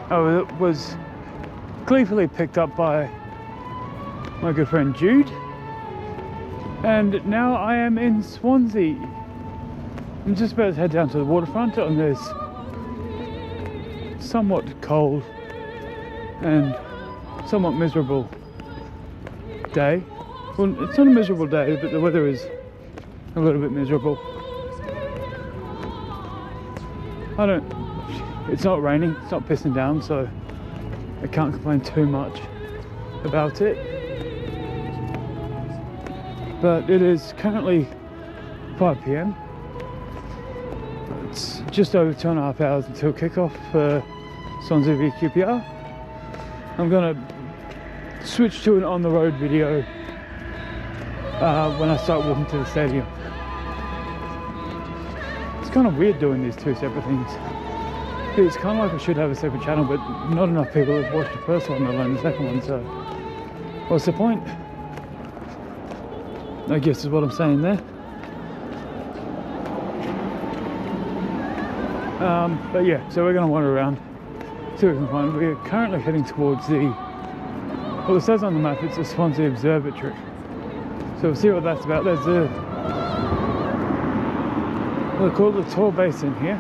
I was gleefully picked up by my good friend Jude, and now I am in Swansea. I'm just about to head down to the waterfront on this somewhat cold and somewhat miserable day. Well, it's not a miserable day, but the weather is a little bit miserable. It's not raining, it's not pissing down, so I can't complain too much about it. But it is currently 5 p.m. It's just over 2.5 hours until kickoff for Swansea v QPR. I'm gonna switch to an on-the-road video when I start walking to the stadium. It's kind of weird doing these two separate things. It's kind of like I should have a separate channel, but not enough people have watched the first one, let alone the second one, so what's the point? I guess is what I'm saying there. But yeah, so we're going to wander around, see what we can find. We're currently heading towards well, it says on the map it's the Swansea Observatory. So we'll see what that's about. There's they call it the Tor Basin here.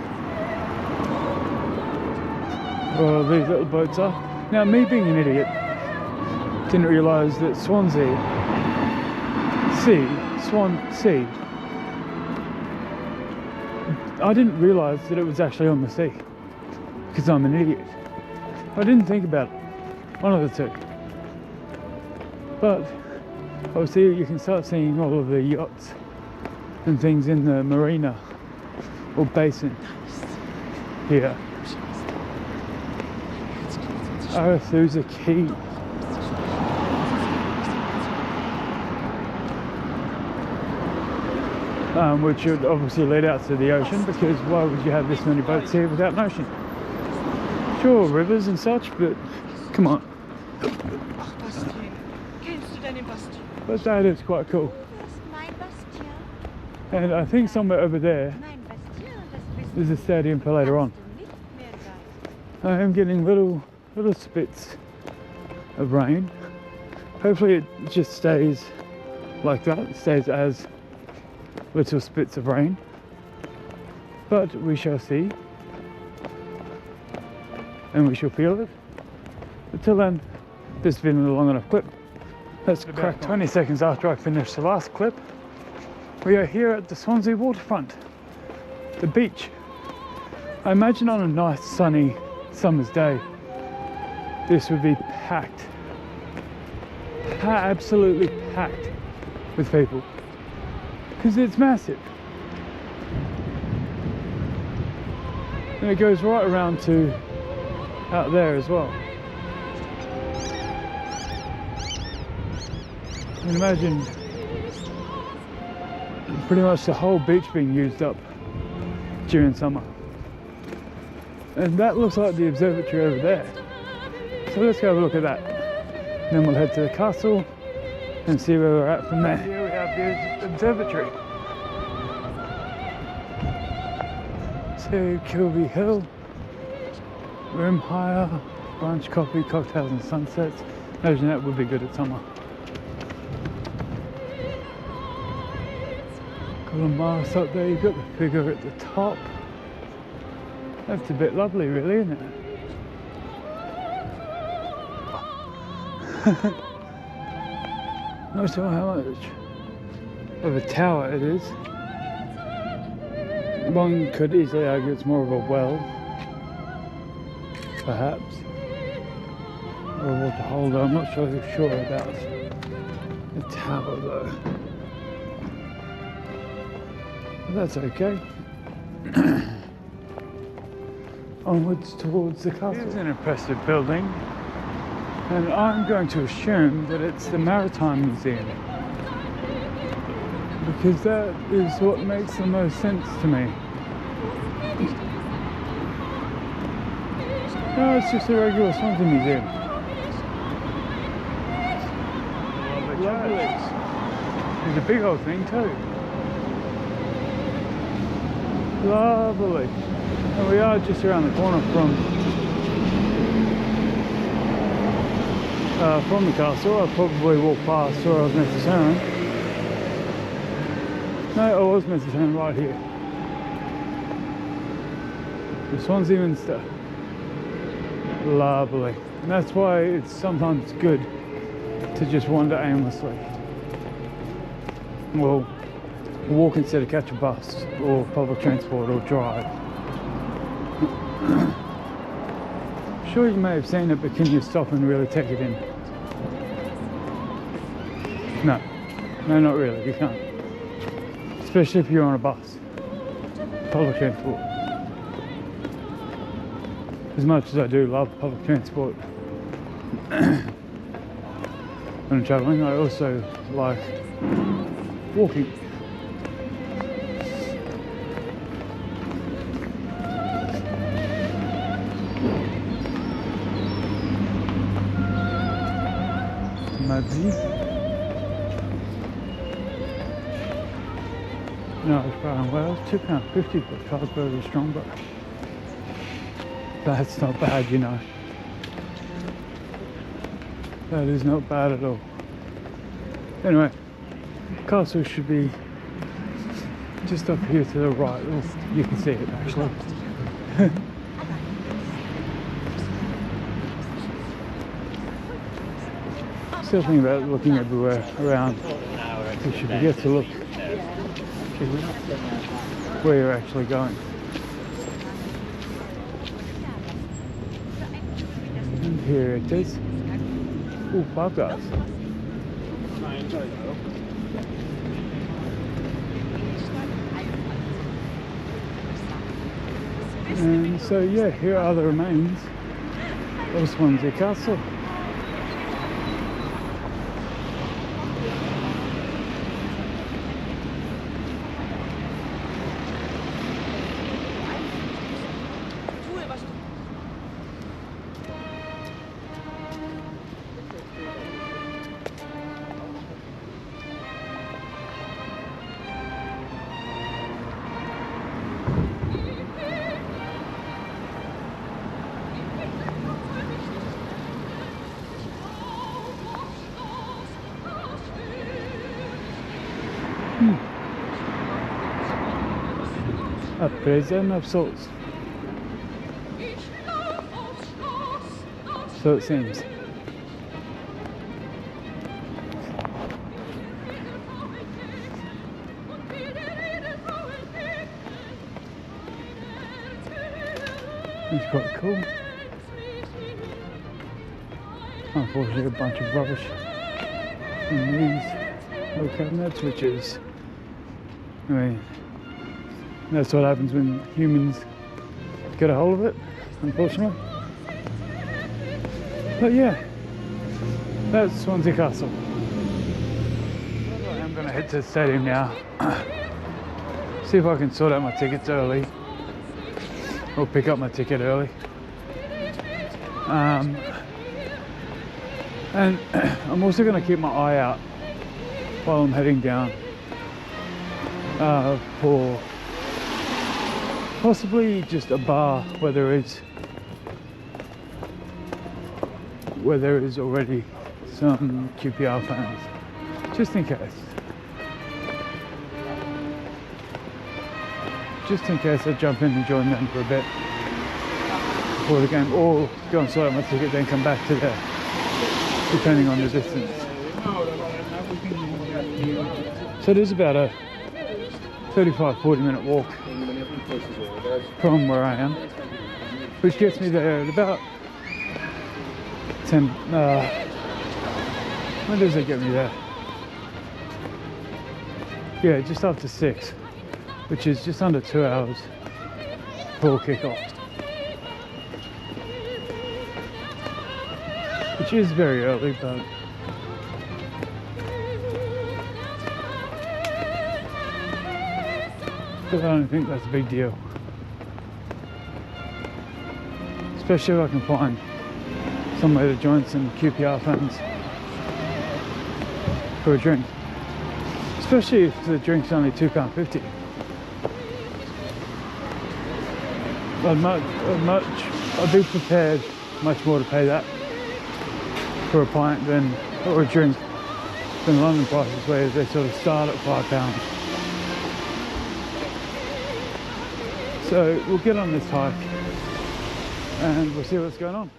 Well, these little boats are. Now, me being an idiot, didn't realise that Swansea, I didn't realise that it was actually on the sea, because I'm an idiot. I didn't think about it, one of the two. But obviously you can start seeing all of the yachts and things in the marina or basin here. s03e79. Which would obviously lead out to the ocean, because why would you have this many boats here without an ocean? Sure, rivers and such, but come on. But that is quite cool. And I think somewhere over there there's a stadium for later on. I am getting little spits of rain. Hopefully it just stays like that, it stays as little spits of rain, but we shall see, and we shall feel it. Until then, this has been a long enough clip. Let's crack 20 seconds after I finished the last clip. We are here at the Swansea waterfront, the beach. I imagine on a nice sunny summer's day this would be packed, absolutely packed with people, because it's massive. And it goes right around to out there as well. You can imagine pretty much the whole beach being used up during summer. And that looks like the observatory over there. So let's go have a look at that. Then we'll head to the castle and see where we're at from there. Here we have the observatory. So Kiwi Hill, room hire, brunch, coffee, cocktails and sunsets. Imagine that would be good at summer. Got a mast up there, you've got the figure at the top. That's a bit lovely really, isn't it? Not sure how much of a tower it is. One could easily argue it's more of a well, perhaps, or a water holder. I'm not sure about the tower though. But that's okay. Onwards towards the castle. It's an impressive building, and I'm going to assume that it's the Maritime Museum, because that is what makes the most sense to me. No, it's just a regular Swansea museum. Right. There's a big old thing too. Lovely. And we are just around the corner from from the castle. I probably walked past where I was meant to turn. No, I was meant to turn right here. The Swansea Minster. Lovely. And that's why it's sometimes good to just wander aimlessly. Well, walk instead of catch a bus or public transport or drive. Sure, you may have seen it, but can you stop and really take it in? No, not really, you can't. Especially if you're on a bus, public transport. As much as I do love public transport when I'm travelling, I also like walking. Madzi. No, it's Bar in Wales, £2.50, but Carlsberg is stronger. That's not bad, you know. That is not bad at all. Anyway, castle should be just up here to the right. Well, you can see it actually. Still thinking about looking everywhere around. You should forget to look where you're actually going. And here it is. Oh, Five Guys. And so yeah, here are the remains of Swansea Castle. A prison of souls. So it seems. It's quite cool. Unfortunately, a bunch of rubbish in these little cabinets, which is, I mean, that's what happens when humans get a hold of it, unfortunately. But yeah, that's Swansea Castle. I'm going to head to the stadium now. See if I can sort out my tickets early, or pick up my ticket early. And I'm also going to keep my eye out while I'm heading down for possibly just a bar where there is already some QPR fans, just in case. Just in case I jump in and join them for a bit before the game, or go and sort out my ticket, then come back to there, depending on the distance. So it is about a 35-40 minute walk from where I am, which gets me there at about 10, when does it get me there? Yeah, just after 6, which is just under 2 hours before kick-off, which is very early, but I don't think that's a big deal. Especially if I can find somewhere to join some QPR fans for a drink. Especially if the drink's only £2.50. I'd be prepared much more to pay that for a pint than, or a drink, than London prices, where they sort of start at £5. So we'll get on this hike and we'll see what's going on.